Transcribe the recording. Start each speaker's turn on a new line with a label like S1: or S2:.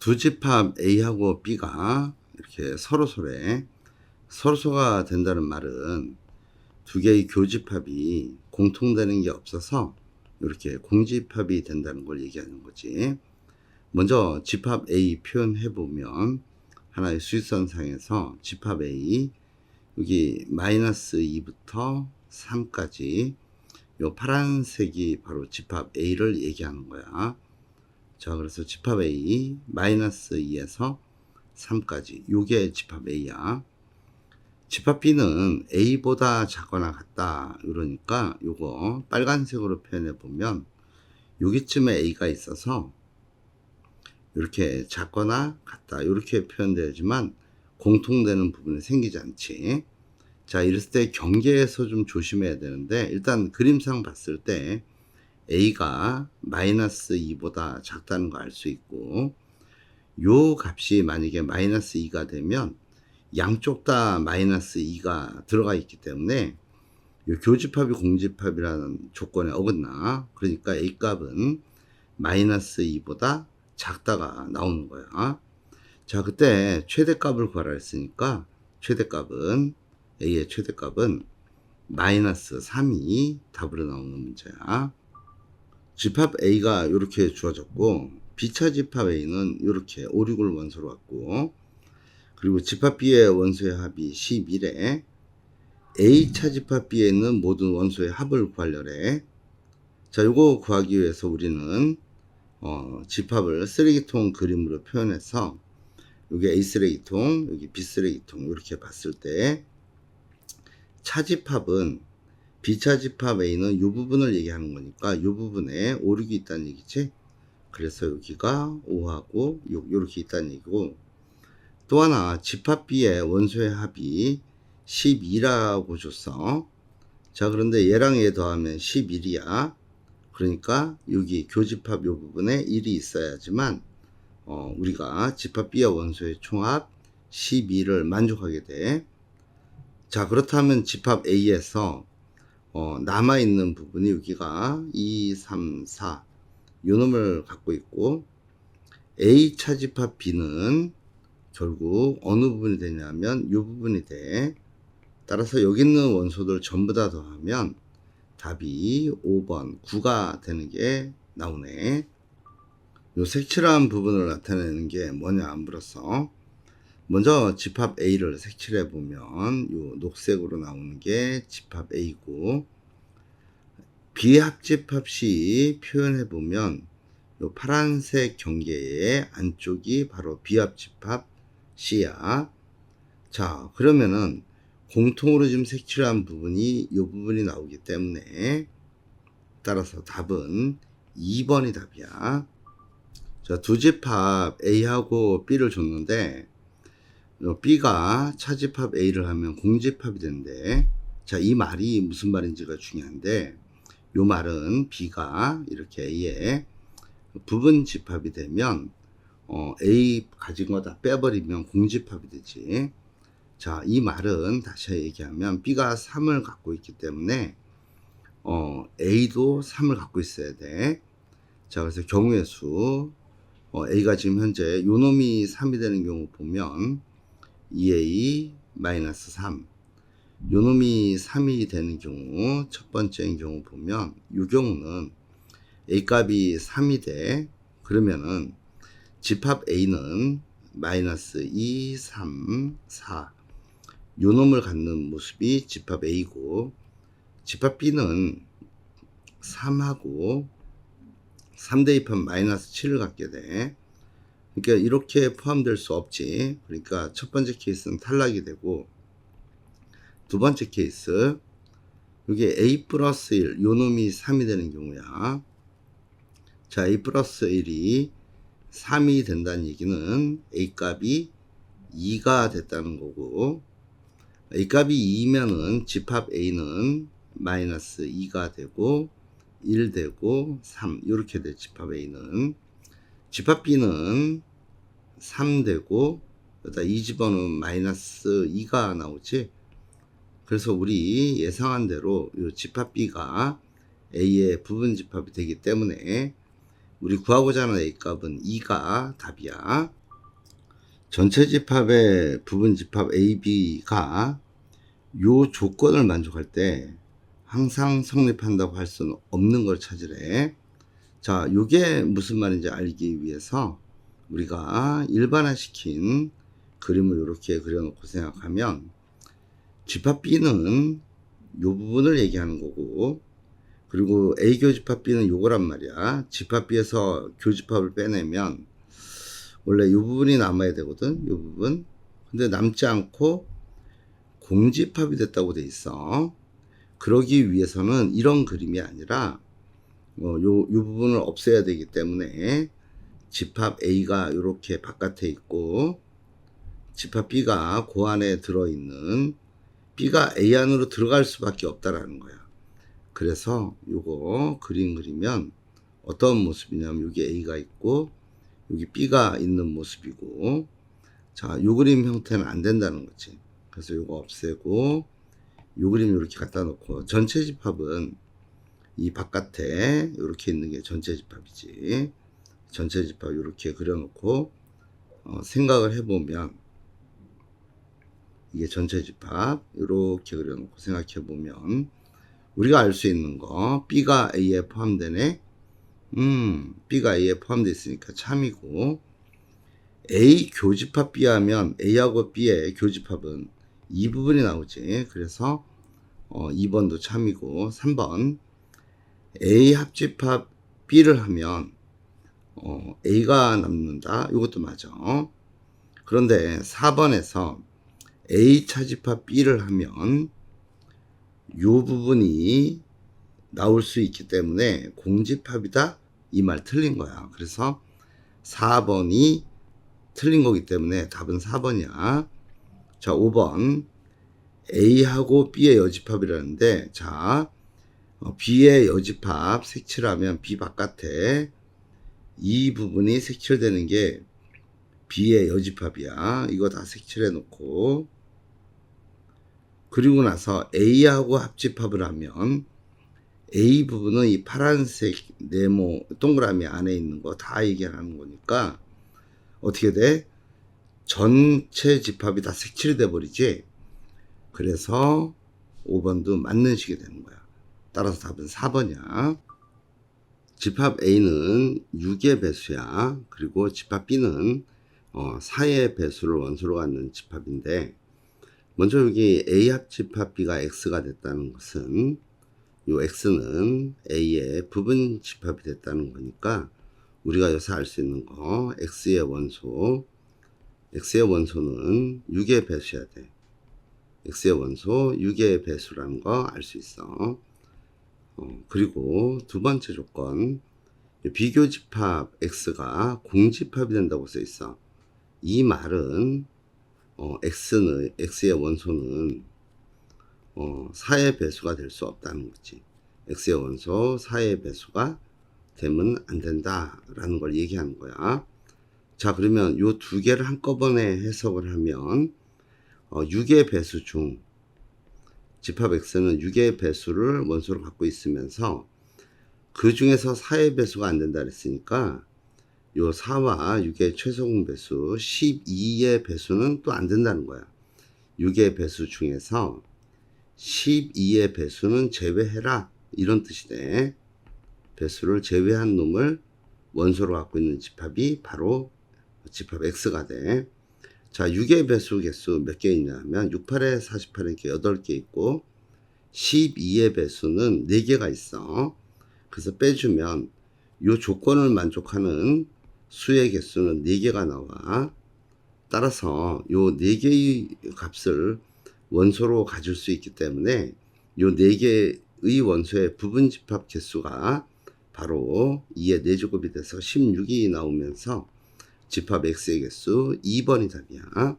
S1: 두 집합 A하고 B가 이렇게 서로소가 된다는 말은 두 개의 교집합이 공통되는 게 없어서 이렇게 공집합이 된다는 걸 얘기하는 거지. 먼저 집합 A 표현해 보면 하나의 수직선상에서 집합 A 여기 마이너스 2부터 3까지 요 파란색이 바로 집합 A를 얘기하는 거야. 자, 그래서 집합 A 마이너스 2에서 3까지 요게 집합 A야. 집합 B는 A보다 작거나 같다. 그러니까 요거 빨간색으로 표현해 보면 여기쯤에 A가 있어서 이렇게 작거나 같다. 이렇게 표현되지만 공통되는 부분이 생기지 않지. 자, 이랬을 때 경계에서 좀 조심해야 되는데 일단 그림상 봤을 때 A가 마이너스 2보다 작다는 거 알 수 있고 요 값이 만약에 마이너스 2가 되면 양쪽 다 마이너스 2가 들어가 있기 때문에 요 교집합이 공집합이라는 조건에 어긋나. 그러니까 A 값은 마이너스 2보다 작다가 나오는 거야. 자, 그때 최대값을 구하라 했으니까 A의 최대값은 마이너스 3이 답으로 나오는 문제야. 집합 A가 이렇게 주어졌고 B차 집합 A는 이렇게 5, 6을 원소로 갖고 그리고 집합 B의 원소의 합이 11에 A차 집합 B에 있는 모든 원소의 합을 구하려래. 자, 요거 구하기 위해서 우리는 집합을 쓰레기통 그림으로 표현해서 여기 A 쓰레기통, 여기 B 쓰레기통 이렇게 봤을 때 차집합은 B차 집합 A는 이 부분을 얘기하는 거니까 이 부분에 5, 6이 있다는 얘기지. 그래서 여기가 5하고 6 이렇게 있다는 얘기고 또 하나 집합 B의 원소의 합이 12라고 줬어. 자, 그런데 얘랑 얘 더하면 11이야. 그러니까 여기 교집합 요 부분에 1이 있어야지만 우리가 집합 B와 원소의 총합 12를 만족하게 돼. 자, 그렇다면 집합 A에서 남아있는 부분이 여기가 2, 3, 4 요 놈을 갖고 있고 A 차집합 B는 결국 어느 부분이 되냐면 요 부분이 돼. 따라서 여기 있는 원소들 전부 다 더하면 답이 5번 9가 되는 게 나오네. 요 색칠한 부분을 나타내는 게 뭐냐 안 물었어. 먼저 집합 A를 색칠해 보면 요 녹색으로 나오는 게 집합 A고 비합집합 C 표현해 보면 요 파란색 경계의 안쪽이 바로 비합집합 C야. 자, 그러면은 공통으로 지금 색칠한 부분이 이 부분이 나오기 때문에 따라서 답은 2번이 답이야. 자, 두 집합 A하고 B를 줬는데 B가 차집합 A를 하면 공집합이 된대. 자, 이 말이 무슨 말인지가 중요한데 요 말은 B가 이렇게 A의 부분 집합이 되면 A 가진 거 다 빼버리면 공집합이 되지. 자, 이 말은 다시 얘기하면 B가 3을 갖고 있기 때문에 A도 3을 갖고 있어야 돼. 자, 그래서 경우의 수 A가 지금 현재 요 놈이 3이 되는 경우 보면 2A-3 요 놈이 3이 되는 경우 첫 번째인 경우 보면 요 경우는 A 값이 3이 돼. 그러면은 집합 A는 마이너스 2, 3, 4 요 놈을 갖는 모습이 집합 A고 집합 B는 3하고 3 대입하면 마이너스 7을 갖게 돼. 그러니까 이렇게 포함될 수 없지. 그러니까 첫 번째 케이스는 탈락이 되고 두 번째 케이스 여기 A 플러스 1 요 놈이 3이 되는 경우야. 자, A 플러스 1이 3이 된다는 얘기는 A 값이 2가 됐다는 거고 A 값이 2면은 집합 A는 마이너스 2가 되고 1 되고 3 이렇게 돼. 집합 A는 집합 B는 3 되고 여기다 2 집어넣으면 마이너스 2가 나오지. 그래서 우리 예상한 대로 이 집합 B가 A의 부분 집합이 되기 때문에 우리 구하고자 하는 A값은 2가 답이야. 전체 집합의 부분 집합 A, B가 요 조건을 만족할 때 항상 성립한다고 할 수는 없는 걸 찾으래. 자, 요게 무슨 말인지 알기 위해서 우리가 일반화시킨 그림을 이렇게 그려놓고 생각하면 집합 B는 요 부분을 얘기하는 거고, 그리고 A 교집합 B는 요거란 말이야. 집합 B에서 교집합을 빼내면 원래 요 부분이 남아야 되거든, 요 부분. 근데 남지 않고 공집합이 됐다고 돼 있어. 그러기 위해서는 이런 그림이 아니라 요 부분을 없애야 되기 때문에 집합 A가 이렇게 바깥에 있고 집합 B가 그 안에 들어있는, B가 A 안으로 들어갈 수밖에 없다라는 거야. 그래서 요거 그림 그리면 어떤 모습이냐면 여기 A가 있고 여기 B가 있는 모습이고, 자, 요 그림 형태는 안 된다는 거지. 그래서 요거 없애고 요 그림 이렇게 갖다 놓고, 전체 집합은 이 바깥에 이렇게 있는 게 전체 집합이지. 전체 집합 이렇게 그려놓고 생각을 해보면 이게 전체 집합 이렇게 그려놓고 생각해보면 우리가 알 수 있는 거, B가 A에 포함되네. B가 A에 포함되어 있으니까 참이고, A 교집합 B 하면 A하고 B의 교집합은 이 부분이 나오지. 그래서 2번도 참이고, 3번 A 합집합 B를 하면 A가 남는다. 이것도 맞아. 그런데 4번에서 A 차집합 B를 하면 요 부분이 나올 수 있기 때문에 공집합이다, 이 말 틀린 거야. 그래서 4번이 틀린 거기 때문에 답은 4번이야. 자, 5번 A하고 B의 여집합이라는데, 자, B의 여집합 색칠하면 B 바깥에 이 부분이 색칠되는 게 B의 여집합이야. 이거 다 색칠해 놓고, 그리고 나서 A하고 합집합을 하면 A 부분은 이 파란색 네모 동그라미 안에 있는 거 다 얘기하는 거니까 어떻게 돼? 전체 집합이 다 색칠돼 버리지. 그래서 5번도 맞는 식이 되는 거야. 따라서 답은 4번이야. 집합 A는 6의 배수야. 그리고 집합 B는 4의 배수를 원소로 갖는 집합인데, 먼저 여기 A 합집합 B가 X가 됐다는 것은 요 X는 A의 부분 집합이 됐다는 거니까 우리가 여기서 알 수 있는 거, X의 원소는 6의 배수여야 돼. X의 원소 6의 배수라는 거 알 수 있어. 그리고 두 번째 조건, 비교집합 X가 공집합이 된다고 써 있어. 이 말은 X의 원소는 4의 배수가 될 수 없다는 거지. X의 원소 4의 배수가 되면 안 된다라는 걸 얘기하는 거야. 자, 그러면 요 두 개를 한꺼번에 해석을 하면 6의 배수 중 집합 X는 6의 배수를 원소로 갖고 있으면서 그 중에서 4의 배수가 안 된다 그랬으니까 요 4와 6의 최소공 배수 12의 배수는 또 안 된다는 거야. 6의 배수 중에서 12의 배수는 제외해라, 이런 뜻이네. 배수를 제외한 놈을 원소로 갖고 있는 집합이 바로 집합 X가 돼. 자, 6의 배수 개수 몇 개 있냐면 6, 8에 48에 8개 있고 12의 배수는 4개가 있어. 그래서 빼주면 요 조건을 만족하는 수의 개수는 4개가 나와. 따라서 요 4개의 값을 원소로 가질 수 있기 때문에 요 4개의 원소의 부분 집합 개수가 바로 2의 4제곱이 돼서 16이 나오면서 집합 X의 개수 2번이 답이야.